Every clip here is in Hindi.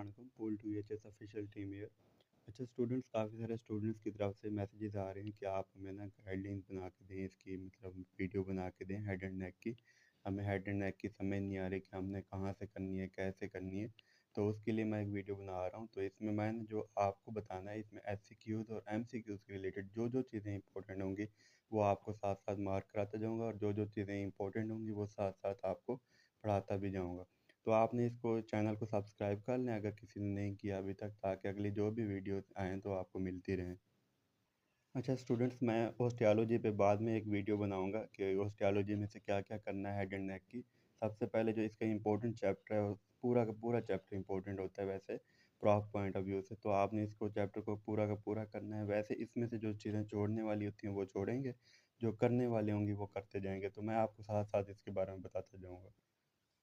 Pull to UHS official team year. अच्छा स्टूडेंट्स, काफ़ी सारे स्टूडेंट्स की तरफ से मैसेजेस आ रहे हैं कि आप हमें ना गाइडलाइंस बना के दें, इसकी मतलब वीडियो बना के दें हेड एंड नेक की। हमें हेड एंड नेक की समझ नहीं आ रही कि हमने कहाँ से करनी है, कैसे करनी है। तो उसके लिए मैं एक वीडियो बना रहा हूँ। तो इसमें मैंने जो आपको बताना है, इसमें एचसीक्यूज़ और एमसीक्यूज़ के रिलेटेड जो जो चीज़ें इंपॉर्टेंट होंगी वो आपको साथ साथ मार्क कराता जाऊँगा, और जो जो चीज़ें इंपॉर्टेंट होंगी वो साथ साथ आपको पढ़ाता भी जाऊँगा। तो आपने इसको चैनल को सब्सक्राइब कर लें अगर किसी ने नहीं किया अभी तक, ताकि अगली जो भी वीडियो आएँ तो आपको मिलती रहें। अच्छा स्टूडेंट्स, मैं ओस्टियोलॉजी पे बाद में एक वीडियो बनाऊंगा कि ओस्टियोलॉजी में से क्या क्या करना है हेड एंड नेक की। सबसे पहले जो इसका इंपॉर्टेंट चैप्टर है, वो पूरा का पूरा चैप्टर इंपॉर्टेंट होता है वैसे प्रॉफ पॉइंट ऑफ व्यू से। तो आपने इसको चैप्टर को पूरा का पूरा करना है। वैसे इसमें से जो चीज़ें छोड़ने वाली होती हैं वो छोड़ेंगे, जो करने वाली होंगी वो करते जाएंगे। तो मैं आपको साथ साथ इसके बारे में बताता जाऊँगा।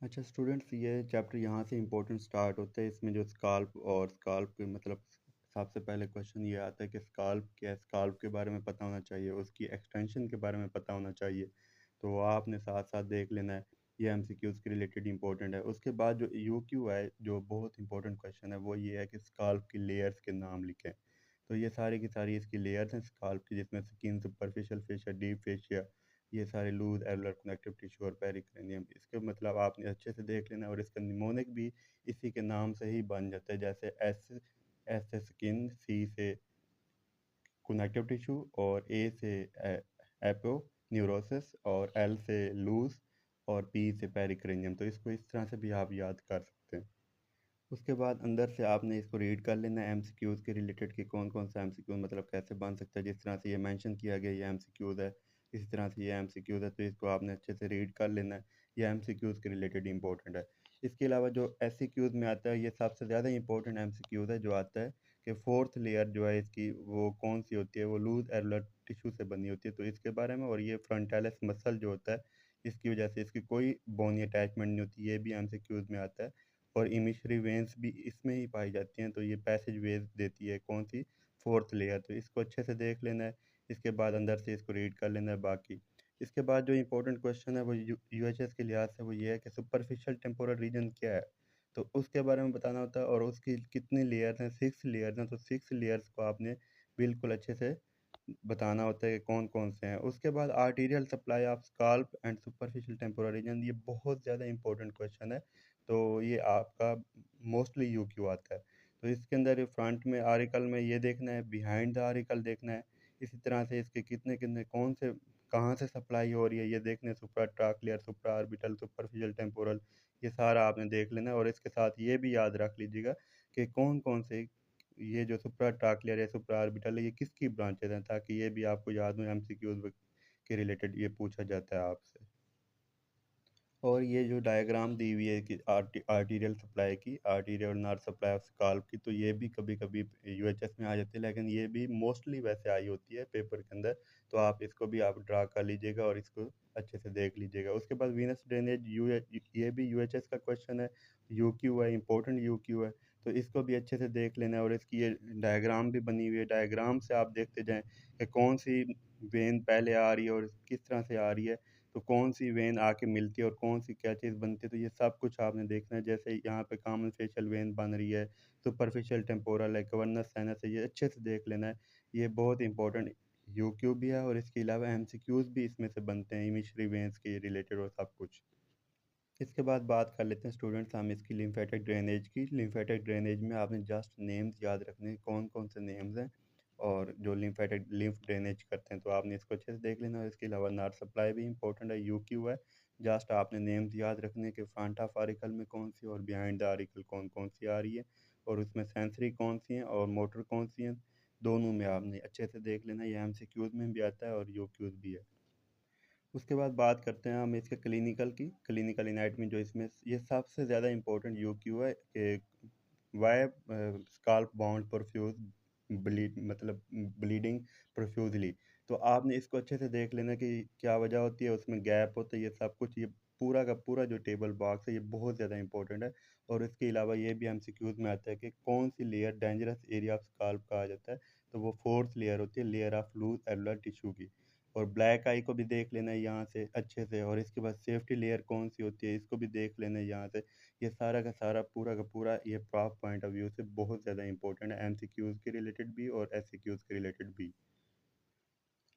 अच्छा स्टूडेंट्स, ये चैप्टर यहाँ से इम्पोर्टेंट स्टार्ट होता है। इसमें जो स्काल्प और स्काल्प के मतलब सबसे पहले क्वेश्चन ये आता है कि स्काल्प क्या है। स्काल्प के बारे में पता होना चाहिए, उसकी एक्सटेंशन के बारे में पता होना चाहिए। तो वो आपने साथ साथ देख लेना है। ये एमसीक्यूज़ के रिलेटेड इंपॉर्टेंट है। उसके बाद जो यूक्यू है, जो बहुत इंपॉर्टेंट क्वेश्चन है, वो ये है कि स्काल्प की लेयर्स के नाम लिखें। तो ये सारी की सारी इसकी लेयर्स हैं स्काल्प की, जिसमें skin, superficial fascia, deep fascia, ये सारे लूज एलुलर कनेक्टिव टिश्यू और पेरिक्रेनियम। इसके मतलब आपने अच्छे से देख लेना। और इसका निमोनिक भी इसी के नाम से ही बन जाता है, जैसे एस से स्किन, सी से कनेक्टिव टिश्यू, और ए से एपो न्यूरोसिस, और एल से लूज, और पी से पेरिक्रेनियम। तो इसको इस तरह से भी आप याद कर सकते हैं। उसके बाद अंदर से आपने इसको रीड कर लेना है एमसीक्यूज़ के रिलेटेड कि कौन कौन सा एमसीक्यू मतलब कैसे बन सकता है। जिस तरह से ये मेंशन किया गया ये एमसीक्यूज़ है, इसी तरह से ये एमसीक्यूज़ है। तो इसको आपने अच्छे से रीड कर लेना है। ये एमसीक्यूज़ के रिलेटेड इंपॉर्टेंट है। इसके अलावा जो एससीक्यूज़ में आता है, ये सबसे ज़्यादा इंपॉर्टेंट एमसीक्यूज़ है। जो आता है कि फोर्थ लेयर जो है इसकी वो कौन सी होती है, वो लूज एलुलर टिश्यू से बनी होती है। तो इसके बारे में, और ये फ्रंटालिस मसल जो होता है, इसकी वजह से इसकी कोई बोनी अटैचमेंट नहीं होती, ये भी एमसीक्यूज़ में आता है। और इमिशरी वेंस भी इसमें ही पाई जाती हैं। तो ये पैसेज वेज देती है कौन सी, फोर्थ लेयर। तो इसको अच्छे से देख लेना है। इसके बाद अंदर से इसको रीड कर लेना है बाकी। इसके बाद जो इंपॉर्टेंट क्वेश्चन है वो यूएचएस के लिहाज से वो ये है कि सुपरफिशियल टेम्पोरल रीजन क्या है। तो उसके बारे में बताना होता है, और उसकी कितनी लेयर्स हैं, 6 लेयर्स हैं। तो 6 लेयर्स को आपने बिल्कुल अच्छे से बताना होता है कि कौन कौन से हैं। उसके बाद arterial supply of scalp and superficial temporal region, ये बहुत ज़्यादा इंपॉर्टेंट क्वेश्चन है। तो ये आपका मोस्टली यूक्यू आता है। तो इसके अंदर फ्रंट में आर्टिकल में ये देखना है, बिहाइंड द आर्टिकल देखना है। इसी तरह से इसके कितने कितने कौन से कहाँ से सप्लाई हो रही है ये देखना है। सुप्रा ट्राक्लियर, सुप्रा ऑर्बिटल, सुपरफिशियल टेम्पोरल, ये सारा आपने देख लेना है। और इसके साथ ये भी याद रख लीजिएगा कि कौन कौन से ये जो सुप्रा ट्राक्लियर है, सुप्रा ऑर्बिटल है, ये किसकी ब्रांचेज हैं, ताकि ये भी आपको याद हो। एमसीक्यूज के रिलेटेड ये पूछा जाता है आपसे। और ये जो डायग्राम दी हुई है कि आर्टीरियल सप्लाई की, arterial nerve supply of scalp की, तो ये भी कभी कभी यूएचएस में आ जाती है, लेकिन ये भी मोस्टली वैसे आई होती है पेपर के अंदर। तो आप इसको भी आप ड्रा कर लीजिएगा और इसको अच्छे से देख लीजिएगा। उसके बाद वीनस ड्रेनेज यू, ये भी यूएचएस का क्वेश्चन है। यूक्यू है, इंपॉर्टेंट यूक्यू है। तो इसको भी अच्छे से देख लेना है। और इसकी ये डायग्राम भी बनी हुई है, डायग्राम से आप देखते जाएँ कि कौन सी वेन पहले आ रही है और किस तरह से आ रही है। तो कौन सी वेन आके मिलती है और कौन सी क्या चीज़ बनती है। तो ये सब कुछ आपने देखना है। जैसे यहाँ पे कॉमन फेशियल वेन बन रही है, सुपरफिशियल टेम्पोरल है, कवर्नस साइनस है, ये अच्छे से देख लेना है। ये बहुत इंपॉर्टेंट यूक्यू भी है, और इसके अलावा एमसीक्यूज भी इसमें से बनते हैं इमिशरी वेन्स के रिलेटेड और सब कुछ। इसके बाद बात कर लेते हैं स्टूडेंट्स हम इसकी लिम्फेटिक ड्रेनेज की। लिम्फेटिक ड्रेनेज में आपने जस्ट नेम्स याद रखने हैं, कौन कौन से नेम्स हैं और जो लिम्फेटिक लिम्फ ड्रेनेज करते हैं। तो आपने इसको अच्छे से देख लेना। इसके अलावा नर्व सप्लाई भी इंपॉर्टेंट है, यूक्यू है। जस्ट आपने नेम्स याद रखने हैं कि फ्रंट ऑफ आरिकल में कौन सी और बिहाइंड द आरिकल कौन कौन सी आ रही है, और उसमें सेंसरी कौन सी हैं और मोटर कौन सी हैं। दोनों में आपने अच्छे से देख लेना। ये एमसीक्यूज में भी आता है और यूक्यूज भी है। उसके बाद बात करते हैं हम इसके क्लिनिकल की। क्लिनिकल एनाटमी जो इसमें ये सबसे ज़्यादा इंपॉर्टेंट यूक्यू है कि why scalp bound profuse bleed मतलब ब्लीडिंग प्रोफ्यूजली। तो आपने इसको अच्छे से देख लेना कि क्या वजह होती है, उसमें गैप होता है, ये सब कुछ। ये पूरा का पूरा जो टेबल बॉक्स है ये बहुत ज़्यादा इंपॉर्टेंट है। और इसके अलावा ये भी एमसीक्यूज में आता है कि कौन सी layer dangerous area of scalp कहा जाता है। तो वो फोर्थ लेयर होती है, layer of loose areolar tissue की। और ब्लैक आई को भी देख लेना है यहाँ से अच्छे से, और इसके बाद सेफ्टी लेयर कौन सी होती है इसको भी देख लेना है यहाँ से। ये सारा का सारा पूरा का पूरा ये प्रॉप पॉइंट ऑफ व्यू से बहुत ज़्यादा इंपॉर्टेंट है, एमसीक्यूज़ के रिलेटेड भी और एससीक्यूज़ के रिलेटेड भी।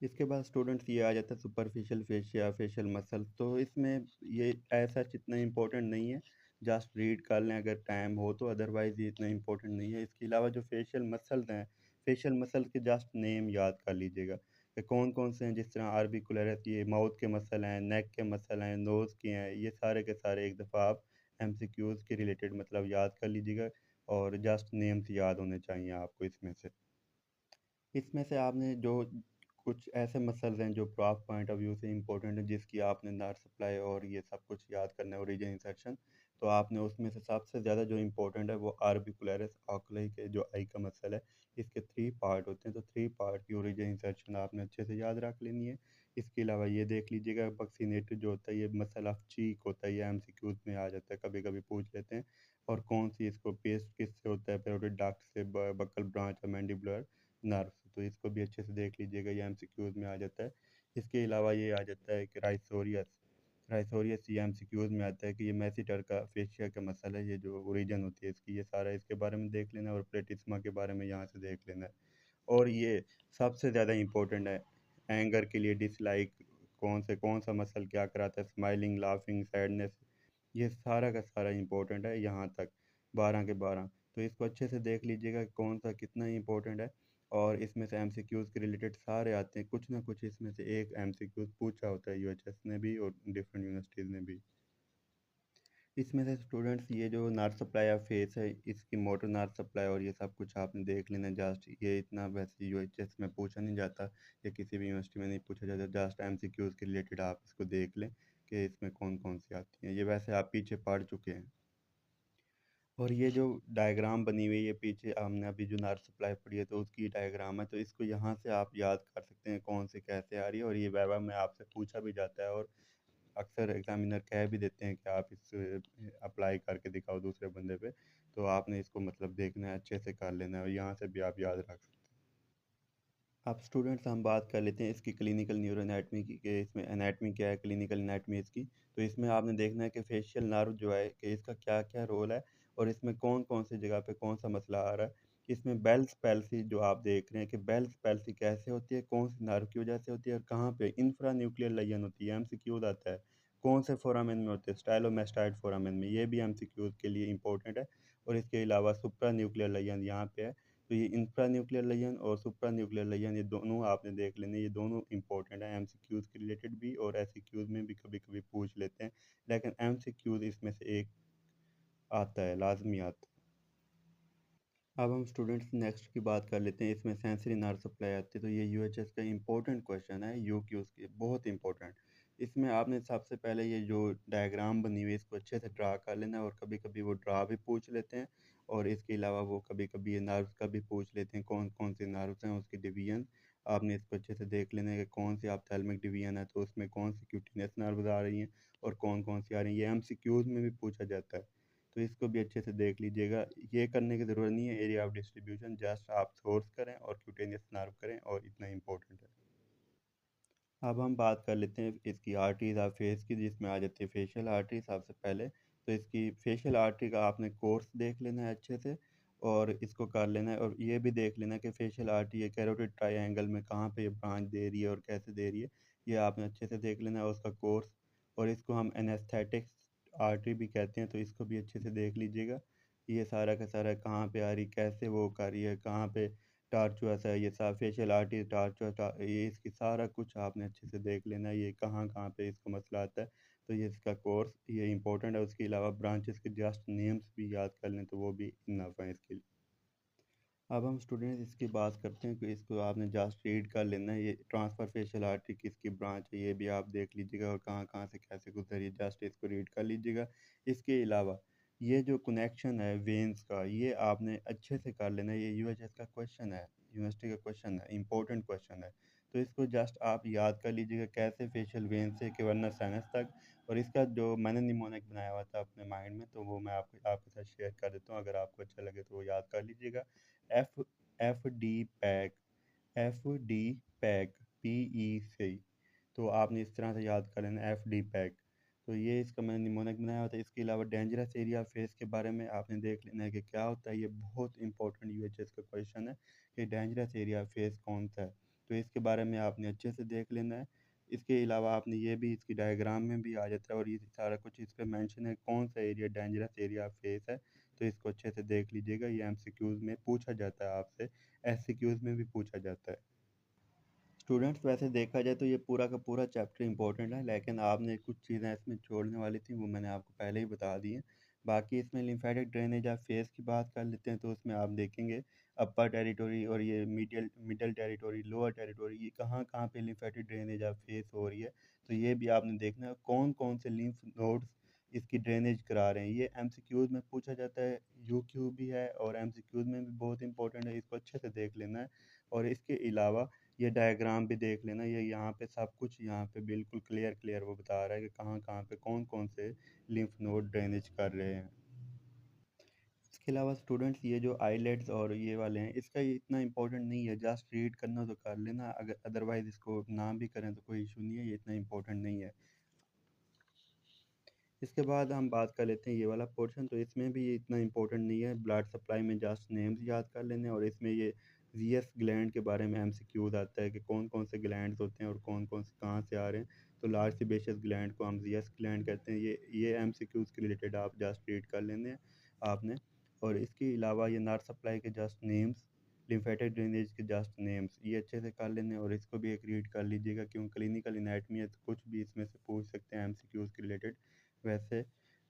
इसके बाद स्टूडेंट्स ये आ जाता है सुपरफिशियल फेशिया फेशियल मसल। तो इसमें ये ऐसा इतना इम्पोर्टेंट नहीं है, जस्ट रीड कर लें अगर टाइम हो तो, अदरवाइज़ ये इतना इम्पोर्टेंट नहीं है। इसके अलावा जो फेशियल मसल्स हैं, फेशियल मसल के जस्ट नेम याद कर लीजिएगा कि कौन कौन से हैं। जिस तरह आर्बिकुलरिस, ये माउथ के मसल हैं, नेक के मसल हैं, नोज़ के हैं, ये सारे के सारे एक दफ़ा आप एमसीक्यूज़ के रिलेटेड मतलब याद कर लीजिएगा, और जस्ट नेम्स याद होने चाहिए आपको इसमें से। इसमें से आपने जो कुछ ऐसे मसल्स हैं जो प्रॉप पॉइंट ऑफ व्यू से इंपॉर्टेंट है, जिसकी आपने नर्व सप्लाई और ये सब कुछ याद करना है, ओरिजिन इंसर्शन, तो आपने उसमें से सबसे ज़्यादा जो इंपॉर्टेंट है वो आर्बिकुलरिस ऑक्यूली के जो आई का मसल है, इसके 3 पार्ट होते हैं। तो 3 पार्ट की ओरिजिन इंसर्शन आपने अच्छे से याद रख लेनी है। इसके अलावा ये देख लीजिएगा बक्सीनेटर जो होता है, ये मसल ऑफ चीक होता है, ये एमसीक्यूज में आ जाता है, कभी कभी पूछ लेते हैं। और कौन सी इसको पेस्ट किससे होता है, पेरोटिड डक्ट से, बक्कल ब्रांच और मैंडिबुलर नर्व, तो इसको भी अच्छे से देख लीजिएगा, ये एमसीक्यूज में आ जाता है। इसके अलावा ये आ जाता है कि राइसोरियस, राइसोरियस ये एमसीक्यूज में आता है कि ये मैसीटर का फेशिया का मसला है, ये जो ओरिजिन होती है इसकी, ये सारा इसके बारे में देख लेना है, और प्लेटिस्मा के बारे में यहाँ से देख लेना है। और ये सबसे ज़्यादा इम्पोर्टेंट है एंगर के लिए, डिसलाइक कौन सा मसल क्या कराता है, स्माइलिंग, लाफिंग, सैडनेस, ये सारा का सारा इम्पोर्टेंट है यहाँ तक, 12 के 12। तो इसको अच्छे से देख लीजिएगा कि कौन सा कितना इम्पोर्टेंट है। और इसमें से एमसीक्यूज़ के रिलेटेड सारे आते हैं, कुछ ना कुछ इसमें से एक एमसीक्यूज़ पूछा होता है यूएचएस ने भी और डिफरेंट यूनिवर्सिटीज़ ने भी। इसमें से स्टूडेंट्स ये जो नर्व सप्लाई ऑफ फेस है, इसकी मोटर नर्व सप्लाई और ये सब कुछ आपने देख लेना। जस्ट ये इतना वैसे यूएचएस में पूछा नहीं जाता, या किसी भी यूनिवर्सिटी में नहीं पूछा जाता, जस्ट एमसीक्यूज़ के रिलेटेड आप इसको देख लें कि इसमें कौन कौन सी आती हैं, ये वैसे आप पीछे पढ़ चुके हैं। और ये जो डायग्राम बनी हुई है पीछे, हमने अभी जो नर्व सप्लाई पढ़ी है तो उसकी डायग्राम है, तो इसको यहाँ से आप याद कर सकते हैं कौन से कैसे आ रही है, और ये वाइवा में आपसे पूछा भी जाता है, और अक्सर एग्जामिनर कह भी देते हैं कि आप इस अप्लाई करके दिखाओ दूसरे बंदे पे। तो आपने इसको मतलब देखना है, अच्छे से कर लेना है, और यहाँ से भी आप याद रख सकते हैं। अब स्टूडेंट्स हम बात कर लेते हैं इसकी क्लिनिकल न्यूरो एनाटमी की, कि इसमें एनाटमी क्या है, क्लिनिकल एनाटमी इसकी। तो इसमें आपने देखना है कि फेशियल नर्व जो है कि इसका क्या क्या रोल है, और इसमें कौन कौन सी जगह पे कौन सा मसला आ रहा है। इसमें बेल्स पैल्सी जो आप देख रहे हैं कि बेल्स पैल्सी कैसे होती है, कौन सी नर्व की वजह से होती है, और कहाँ पे इंफ्रा न्यूक्लियर लेजन होती है, एमसीक्यूज आता है। कौन से फोरामेन में होते हैं, स्टाइलोमेस्टाइड फोरामेन में, ये भी एमसीक्यूज के लिए इंपॉर्टेंट है। और इसके अलावा सुप्रा न्यूक्लियर लेजन यहाँ पे है। तो ये इंफ्रा न्यूक्लियर लेजन और सुप्रा न्यूक्लियर लेजन, ये दोनों आपने देख लेने, ये दोनों इंपॉर्टेंट है एमसीक्यूज़ के रिलेटेड भी, और एससीक्यूज़ में भी कभी कभी पूछ लेते हैं, लेकिन एमसीक्यूज़ इसमें से एक आता है, लाजमी आता है। अब हम स्टूडेंट्स नेक्स्ट की बात कर लेते हैं, इसमें सेंसरी नर्व सप्लाई आती है। तो ये यूएचएस का इंपॉर्टेंट क्वेश्चन है, यूक्यूज़ के बहुत इंपॉर्टेंट। इसमें आपने सबसे पहले ये जो डायग्राम बनी हुई है इसको अच्छे से ड्रा कर लेना है, और कभी कभी वो ड्रा भी पूछ लेते हैं। और इसके अलावा वो कभी कभी ये नर्व्स का भी पूछ लेते हैं, कौन कौन से नर्व्स हैं उसकी डिवीजन। आपने इसको अच्छे से देख लेना है कि कौन सी ऑप्थेल्मिक डिवीजन है तो उसमें कौन सी क्यूटिनस नर्व्स आ रही हैं, और कौन कौन सी आ रही हैं, ये एमसीक्यूज़ में भी पूछा जाता है। तो इसको भी अच्छे से देख लीजिएगा। ये करने की ज़रूरत नहीं है एरिया ऑफ डिस्ट्रीब्यूशन, जस्ट आप सोर्स करें और क्यूटेनियस नर्व करें, और इतना इंपॉर्टेंट है। अब हम बात कर लेते हैं इसकी आर्टरीज ऑफ फेस की, जिसमें आ जाती है फेशियल आर्टरी सबसे पहले। तो इसकी फेशियल आर्टरी का आपने कोर्स देख लेना है अच्छे से, और इसको कर लेना है, और ये भी देख लेना है कि फेशियल आर्टरी ये कैरोटिड ट्रायंगल में कहाँ पे ये ब्रांच दे रही है और कैसे दे रही है, ये आपने अच्छे से देख लेना है उसका कोर्स। और इसको हम एनेस्थेटिक्स आर्टरी भी कहते हैं, तो इसको भी अच्छे से देख लीजिएगा, ये सारा का सारा कहाँ पे आ रही, कैसे वो कर रही है, कहाँ पे टार्चुअस है, ये सब फेशियल आर्टरी, ये इसकी सारा कुछ आपने अच्छे से देख लेना है, ये कहाँ कहाँ पे इसका मसला आता है। तो ये इसका कोर्स ये इंपॉर्टेंट है। उसके अलावा ब्रांचेस के जस्ट नेम्स भी याद कर लें तो वो भी इनफ है इसके लिए। अब हम स्टूडेंट्स इसकी बात करते हैं कि इसको आपने जस्ट रीड कर लेना है, ये ट्रांसफर फेशियल आर्टरी किसकी ब्रांच है ये भी आप देख लीजिएगा, और कहाँ कहाँ से कैसे गुजरी है, जस्ट इसको रीड कर लीजिएगा। इसके अलावा ये जो कनेक्शन है वेन्स का, ये आपने अच्छे से कर लेना है, ये यूएचएस का क्वेश्चन है, यूनिवर्सिटी का क्वेश्चन है, इंपॉर्टेंट क्वेश्चन है। तो इसको जस्ट आप याद कर लीजिएगा, कैसे फेशियल वेन से कि वरना साइनस तक। और इसका जो मैंने निमोनिक बनाया हुआ था अपने माइंड में, तो वो मैं आपके साथ शेयर कर देता हूँ, अगर आपको अच्छा लगे तो वो याद कर लीजिएगा। F F D pack, F D pack, FDPEC। तो आपने इस तरह से याद कर लेना FD पैक। तो ये इसका मैंने निमोनिक बनाया होता है। इसके अलावा डेंजरस एरिया फेस के बारे में आपने देख लेना है कि क्या होता है। ये बहुत इंपॉर्टेंट यूएचएस का क्वेश्चन है कि डेंजरस एरिया फेस कौन सा है। तो इसके बारे में आपने अच्छे से देख लेना है। इसके अलावा आपने ये भी इसकी डायग्राम में भी आ जाता है और ये सारा कुछ इस पर मेंशन है कौन सा एरिया डेंजरस एरिया फेस है। तो इसको अच्छे से देख लीजिएगा। ये एमसीक्यूज़ में पूछा जाता है आपसे, एससीक्यूज़ में भी पूछा जाता है। स्टूडेंट्स वैसे देखा जाए तो ये पूरा का पूरा चैप्टर इंपॉर्टेंट है, लेकिन आपने कुछ चीज़ें इसमें छोड़ने वाली थी, वो मैंने आपको पहले ही बता दी हैं। बाकी इसमें लिम्फेटिक ड्रेनेज ऑफ फेस की बात कर लेते हैं, तो उसमें आप देखेंगे अपर टेरिटरी और ये middle middle territory, lower territory, ये कहाँ कहाँ पे लिम्फेटिक ड्रेनेज ऑफ फेस हो रही है। तो ये भी आपने देखना है कौन कौन से लिम्फ नोड्स इसकी ड्रेनेज करा रहे हैं। ये एमसीक्यूज़ में पूछा जाता है, यूक्यू भी है और एमसीक्यूज़ में भी बहुत इंपॉर्टेंट है, इसको अच्छे से देख लेना है। और इसके अलावा ये डायग्राम भी देख लेना। ये यहाँ पे सब कुछ यहाँ पे बिल्कुल क्लियर क्लियर वो बता रहा है कि कहाँ कहाँ पे कौन कौन से लिम्फ नोड ड्रेनेज कर रहे हैं। इसके अलावा स्टूडेंट्स ये जो आईलेट्स और ये वाले हैं, इसका ये इतना इंपॉर्टेंट नहीं है, जस्ट रीड करना तो कर लेना, अगर अदरवाइज इसको ना भी करें तो कोई इशू नहीं है, ये इतना इंपॉर्टेंट नहीं है। इसके बाद हम बात कर लेते हैं ये वाला पोर्शन। तो इसमें भी ये इतना इंपॉर्टेंट नहीं है, ब्लड सप्लाई में जस्ट नेम्स याद कर लेने। और इसमें ये जीएस ग्लैंड के बारे में एमसीक्यूज आता है कि कौन कौन से ग्लैंड्स होते हैं और कौन कौन से कहाँ से आ रहे हैं। तो लार्ज सीबेशियस ग्लैंड को हम जीएस ग्लैंड कहते हैं। ये एमसीक्यूज के रिलेटेड आप जस्ट रीड कर लेने हैं आपने। और इसके अलावा ये नर्व सप्लाई के जस्ट नेम्स, लिम्फेटिक ड्रेनेज के जस्ट नेम्स, ये अच्छे से कर लेने और इसको भी एक रीड कर लीजिएगा, क्योंकि क्लिनिकल एनाटमी है तो कुछ भी इसमें से पूछ सकते हैं एमसीक्यूज के रिलेटेड। वैसे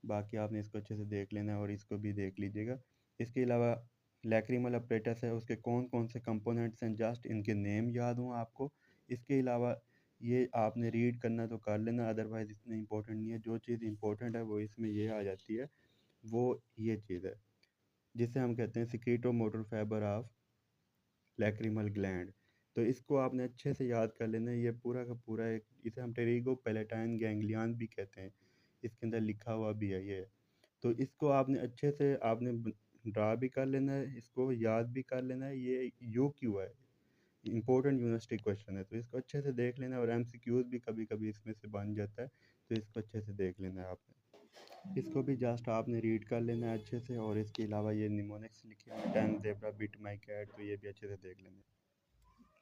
बाकी आपने इसको अच्छे से देख लेना है और इसको भी देख लीजिएगा। इसके अलावा लैक्रिमल अपरेटस है, उसके कौन कौन से कंपोनेंट्स हैं, जस्ट इनके नेम याद हों आपको। इसके अलावा ये आपने रीड करना तो कर लेना, अदरवाइज़ इतना इंपॉर्टेंट नहीं है। जो चीज़ इंपॉर्टेंट है वो इसमें ये आ जाती है, वो ये चीज़ है जिसे हम कहते हैं secretomotor fibre of lacrimal gland. तो इसको आपने अच्छे से याद कर लेना है। ये पूरा का पूरा एक, इसे हम टेरिगो पैलेटाइन गैंग्लियन भी कहते हैं, इसके अंदर लिखा हुआ भी है ये। तो इसको आपने अच्छे से आपने ड्रा भी कर लेना है, इसको याद भी कर लेना है। ये यू क्यू है, इंपॉर्टेंट यूनिवर्सिटी क्वेश्चन है, तो इसको अच्छे से देख लेना है। और एमसीक्यूज भी कभी कभी इसमें से बन जाता है, तो इसको अच्छे से देख लेना है आपने। इसको भी जस्ट आपने रीड कर लेना है अच्छे से। और इसके अलावा ये निमोनिक्स लिखे हैं, ten zebra bit my cat, तो ये भी अच्छे से देख लेना है।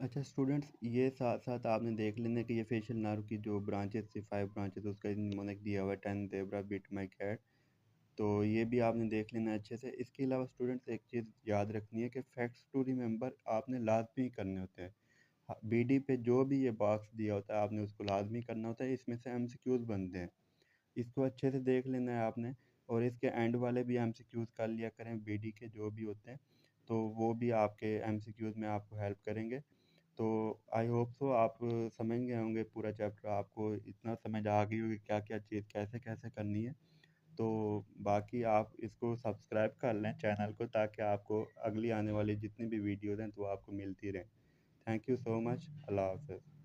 अच्छा स्टूडेंट्स, ये साथ साथ आपने देख लेना है कि ये फेशियल नर्व की जो ब्रांचेस थी, 5 ब्रांचेस, उसका निमोनिक दिया हुआ है, ten zebra bit my cat. तो ये भी आपने देख लेना है अच्छे से। इसके अलावा स्टूडेंट्स एक चीज़ याद रखनी है कि फैक्ट्स टू रिमेंबर आपने लाजमी करने होते हैं। बीडी पे जो भी ये बॉक्स दिया होता है आपने उसको लाजमी करना होता है, इसमें से एमसीक्यूज बनते हैं, इसको अच्छे से देख लेना है आपने। और इसके एंड वाले भी एमसीक्यूज कर लिया करें, बीडी के जो भी होते हैं, तो वो भी आपके एमसीक्यूज में आपको हेल्प करेंगे। तो आई होप सो आप समझ गए होंगे पूरा चैप्टर, आपको इतना समझ आ गई होगी क्या क्या चीज़ कैसे कैसे करनी है। तो बाकी आप इसको सब्सक्राइब कर लें चैनल को, ताकि आपको अगली आने वाली जितनी भी वीडियोज़ हैं तो आपको मिलती रहें। Thank you so much. अल्लाह हाफ़िज़।